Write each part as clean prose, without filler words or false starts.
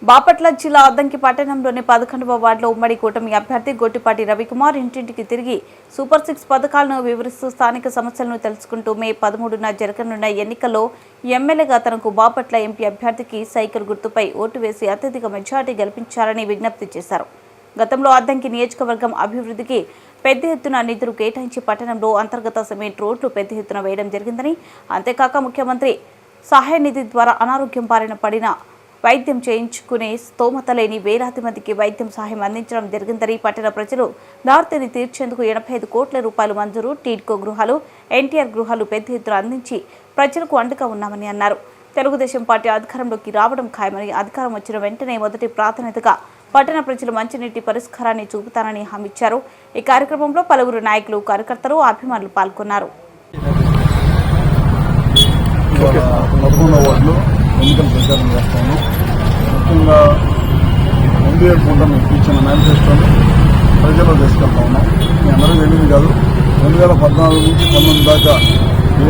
బాపట్ల జిల్లా అద్దంకి పట్టణంలోని 11వ వార్డులో ఉమ్మడి కూటమి అభ్యర్థి గొట్టిపాటి రవికుమార్ ఇంటింటికి తిరిగి సూపర్ 6 పథకాలను వివరిస్తూ స్థానిక సమస్యలను తెలుసుకుంటూ మే 13న జరగనున్న ఎన్నికల్లో ఎమ్మెల్యేగా తనకు బాపట్ల ఎంపీ అభ్యర్థికి సైకిల్ గుర్తుపై ఓటు వేసి అత్యధిక మెజార్టీ గెలిపించాలని విజ్ఞప్తి చేశారు. గతంలో అద్దంకి నియోజకవర్గం అభివృద్ధికి పెద్ద ఎత్తున నిధులు కేటాయించి పట్టణంలో అంతర్గత సిమెంట్ రోడ్లు పెద్ద ఎత్తున వేయడం జరిగిందని, అంతేకాక ముఖ్యమంత్రి సహాయ నిధి ద్వారా అనారోగ్యం బారిన పడిన వైద్యం చేయించుకునే స్తోమత లేని వేలాది మందికి వైద్యం సహాయం అందించడం జరిగిందని, పట్టణ ప్రజలు దారిని తీర్చేందుకు 85 కోట్ల రూపాయలు మంజూరు, టీడ్కో గృహాలు, ఎన్టీఆర్ గృహాలు పెద్ద ఎత్తున అందించి ప్రజలకు అండగా ఉన్నామని అన్నారు. తెలుగుదేశం పార్టీ అధికారంలోకి రావడం ఖాయమని, అధికారం వచ్చిన వెంటనే మొదటి ప్రాధాన్యతగా పట్టణ ప్రజలు మంచినీటి పరిష్కారాన్ని చూపుతానని హామీ ఇచ్చారు. ఈ కార్యక్రమంలో పలువురు నాయకులు, కార్యకర్తలు, అభిమానులు పాల్గొన్నారు. ఎన్నికల ప్రచారం చేస్తాను. ముఖ్యంగా ఎన్డీఏ కూటమి ఇచ్చిన మేనిఫెస్టోని ప్రజల్లో తీసుకెళ్తా ఉన్నాం. మీ అందరూ తెలియదు కాదు, 2014 నుంచి 19 దాకా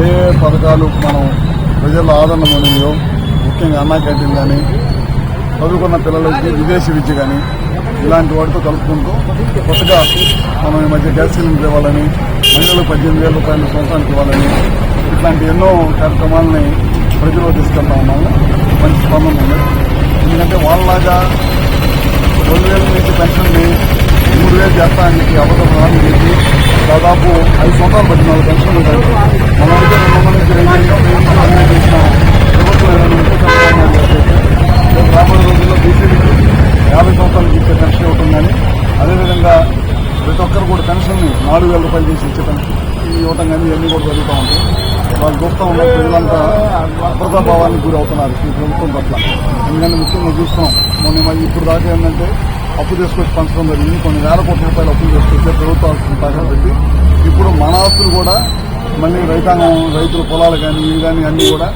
ఏ పథకాలు మనం ప్రజల్లో ఆదరణ పొందినాయో, ముఖ్యంగా అన్నా క్యాంటీన్ కానీ, చదువుకున్న పిల్లలకి విదేశీ విద్య కానీ, ఇలాంటి వాటితో కలుపుకుంటూ కొత్తగా మనం ఈ మధ్య గ్యాస్ సిలిండర్ ఇవ్వాలని, మహిళలకు 18,000 రూపాయలు సంవత్సరానికి ఇవ్వాలని, ఇట్లాంటి ఎన్నో కార్యక్రమాలని ప్రజల్లో తీసుకెళ్తా ఉన్నాము. మంచి స్పందన ఉంది. ఎందుకంటే వాళ్ళలాగా 2,000 నుంచి పెన్షన్ని 3,000 చేస్తానని చెప్పి అబద్ధం హామీ చేసి దాదాపు 5 సంవత్సరాలు పట్టిన పెన్షన్ ఉంటాయి. మన అయితే 2 నుంచి 2,000 చేసిన ప్రభుత్వం రాబోయే రోజుల్లో బీసీలకు 50 సంవత్సరాలకు ఇచ్చే పెన్షన్ ఇవ్వటం కానీ, అదేవిధంగా ప్రతి ఒక్కరు కూడా పెన్షన్ని 4,000 రూపాయలు చేసి ఇచ్చే పెన్షన్ ఇవ్వటం కానీ ఇవన్నీ కూడా జరుగుతూ ఉంటాయి. వాళ్ళు చూస్తూ ఉన్న ప్రజలంతా అప్రతాభావానికి గురి అవుతున్నారు ఈ ప్రభుత్వం పట్ల. ఎందుకంటే ముఖ్యంగా చూస్తాం, మొన్న ఇప్పుడు దాకా ఏంటంటే అప్పు తీసుకొచ్చి పంచడం జరిగింది. కొన్ని వేల కోట్ల రూపాయలు అప్పులు తీసుకొచ్చే ప్రభుత్వం తాకట్టు పెట్టి ఇప్పుడు మన ఆస్తులు కూడా మళ్ళీ రైతుల పొలాలు కానీ ఇవి కానీ అన్నీ కూడా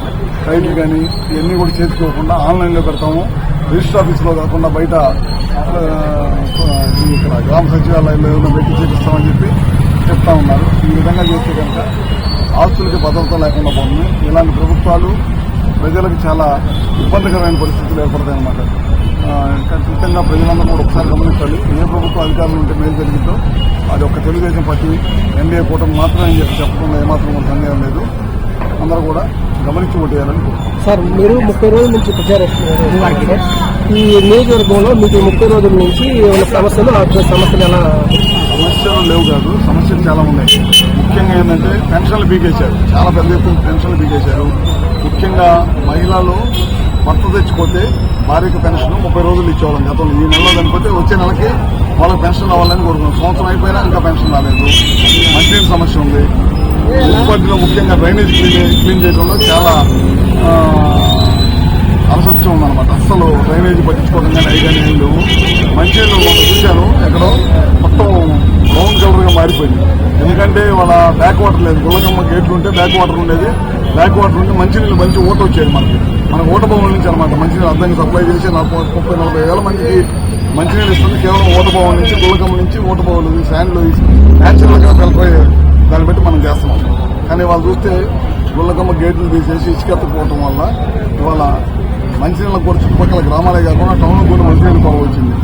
రైతులు కానీ ఇవన్నీ కూడా చేతికోకుండా ఆన్లైన్లో పెడతాము. రిజిస్టర్ ఆఫీస్లో కాకుండా బయట ఇక్కడ గ్రామ సచివాలయంలో ఏమైనా పెట్టి చేపిస్తామని చెప్పి చెప్తా ఉన్నారు. ఈ విధంగా చేస్తే కనుక ఆస్తులకి భద్రత లేకుండా పోతుంది. ఇలాంటి ప్రభుత్వాలు ప్రజలకు చాలా ఇబ్బందికరమైన పరిస్థితులు ఏర్పడతాయన్నమాట. ఖచ్చితంగా ప్రజలందరూ కూడా ఒకసారి గమనించాలి. ఏ ప్రభుత్వం అధికారులు ఉంటే మేలు జరిగిందో అది ఒక్క తెలుగుదేశం పార్టీ ఎన్డీఏ కూటమి మాత్రమే అని చెప్పి చెప్పకుండా ఏమాత్రం కూడా సందేహం లేదు. అందరూ కూడా గమనించి ఓటేయాలని కోరుకుంటున్నాం. సార్, మీరు 30 రోజుల నుంచి ప్రచారం ఈ నియోజకవర్గంలో మీకు 30 రోజుల నుంచి ఏమైనా సమస్యలు ఎలా? సమస్యలు లేవు కాదు, సమస్యలు చాలా ఉన్నాయి. ముఖ్యంగా ఏంటంటే పెన్షన్లు బీకేశారు, చాలా పెద్ద ఎత్తున పెన్షన్లు బీకేశారు. ముఖ్యంగా మహిళలు భర్త తెచ్చిపోతే భార్యకు పెన్షన్ 30 రోజులు ఇచ్చేవాళ్ళం గతంలో. ఈ నెలలో చనిపోతే వచ్చే నెలకి వాళ్ళకి పెన్షన్ రావాలని కోరుకున్నాం. సంవత్సరం అయిపోయినా ఇంకా పెన్షన్ రాలేదు. మంచినీటి సమస్య ఉంది. మున్సిపాలిటీలో ముఖ్యంగా డ్రైనేజ్ క్లీన్ చేయడంలో చాలా అలసత్యం ఉందన్నమాట. అస్సలు డ్రైనేజీ పట్టించుకోవడం కానీ అవి కానీ ఏం లేవు. మంచినీళ్ళు మనం చూశాను ఎక్కడో మొత్తం బ్రౌన్ కలర్గా మారిపోయింది. ఎందుకంటే వాళ్ళ బ్యాక్ వాటర్ లేదు. గుల్లకమ్మ గేట్లు ఉంటే బ్యాక్ వాటర్ ఉండేది. బ్యాక్ వాటర్ ఉంటే మంచినీళ్ళు మంచి ఓటు వచ్చేది మనకు ఓట భవన్ నుంచి అనమాట. మంచినీళ్ళు అద్దంకి సప్లై చేసి 30-40 వేల మందికి మంచినీళ్ళు ఇస్తుంది. కేవలం ఓట భవన్ నుంచి, గుల్లకమ్మ నుంచి ఓట భవన్ శాండ్లో న్యాచురల్గా ఫిల్టర్ దాన్ని బట్టి మనం చేస్తున్నాం. కానీ వాళ్ళు చూస్తే గుల్లకమ్మ గేట్లు తీసేసి ఇసుకెత్తకపోవటం వల్ల ఇవాళ మంచినీళ్ళకు కూడా చుట్టుపక్కల గ్రామాలే కాకుండా టౌన్లో కూడా మంచినీళ్ళు కొరవ వచ్చింది.